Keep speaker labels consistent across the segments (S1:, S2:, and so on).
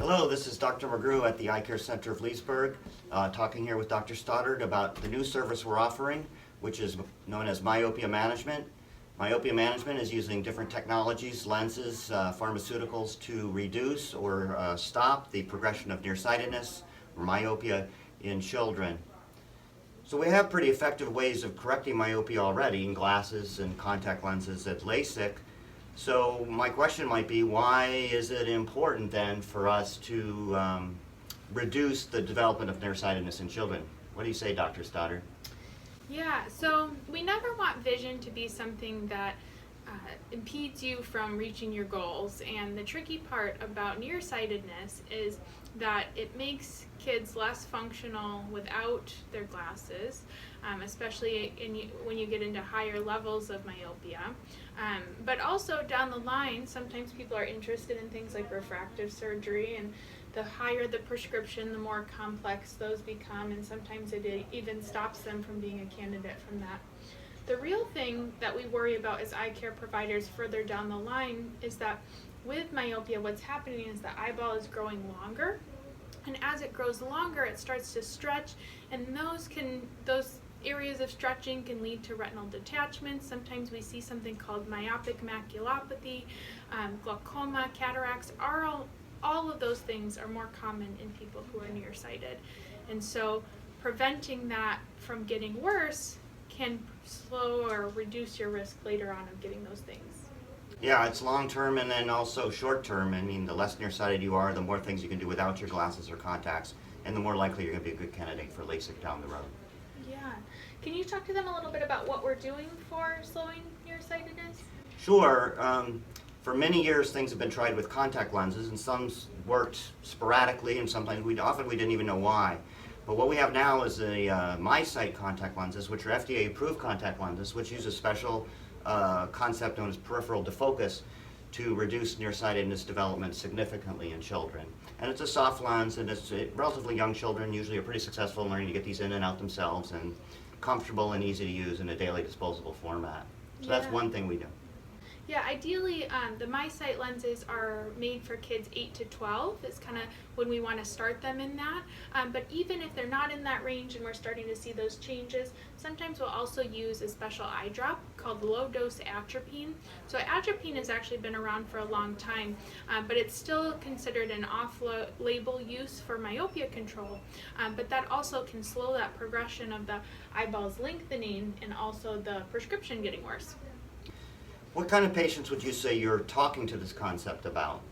S1: Hello, this is Dr. McGrew at the Eye Care Center of Leesburg, talking here with Dr. Stoddard about the new service we're offering, which is known as Myopia Management. Myopia Management is using different technologies, lenses, pharmaceuticals to reduce or stop the progression of nearsightedness or myopia in children. So we have pretty effective ways of correcting myopia already in glasses and contact lenses at LASIK. So my question might be, why is it important then for us to reduce the development of nearsightedness in children? What do you say, Dr. Stoddard?
S2: Yeah, so we never want vision to be something that impedes you from reaching your goals, and the tricky part about nearsightedness is that it makes kids less functional without their glasses, especially when you get into higher levels of myopia. But also down the line, sometimes people are interested in things like refractive surgery, and the higher the prescription, the more complex those become, and sometimes it even stops them from being a candidate from that. The real thing that we worry about as eye care providers further down the line is that with myopia, what's happening is the eyeball is growing longer, and as it grows longer, it starts to stretch, and those areas of stretching can lead to retinal detachment. Sometimes we see something called myopic maculopathy, glaucoma, cataracts. All of those things are more common in people who are nearsighted, and so preventing that from getting worse can slow or reduce your risk later on of getting those things.
S1: Yeah, it's long-term and then also short-term. I mean, the less nearsighted you are, the more things you can do without your glasses or contacts, and the more likely you're going to be a good candidate for LASIK down the road.
S2: Yeah. Can you talk to them a little bit about what we're doing for slowing nearsightedness?
S1: Sure. For many years, things have been tried with contact lenses, and some worked sporadically, and sometimes often we didn't even know why. But what we have now is the MiSight contact lenses, which are FDA-approved contact lenses, which use a special concept known as peripheral defocus to reduce nearsightedness development significantly in children. And it's a soft lens, and it's relatively young children usually are pretty successful in learning to get these in and out themselves, and comfortable and easy to use in a daily disposable format. So that's one thing we do.
S2: Yeah, ideally, the MiSight lenses are made for kids 8 to 12. It's kind of when we want to start them in that. But even if they're not in that range and we're starting to see those changes, sometimes we'll also use a special eye drop called low-dose atropine. So atropine has actually been around for a long time, but it's still considered an off-label use for myopia control. But that also can slow that progression of the eyeballs lengthening and also the prescription getting worse.
S1: What kind of patients would you say you're talking to this concept about?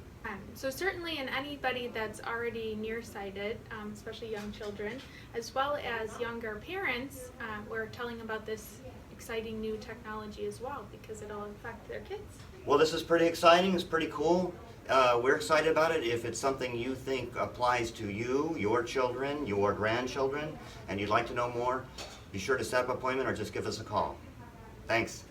S2: So certainly in anybody that's already nearsighted, especially young children, as well as younger parents, we're telling about this exciting new technology as well because it'll affect their kids.
S1: Well, this is pretty exciting. It's pretty cool. We're excited about it. If it's something you think applies to you, your children, your grandchildren, and you'd like to know more, be sure to set up an appointment or just give us a call. Thanks.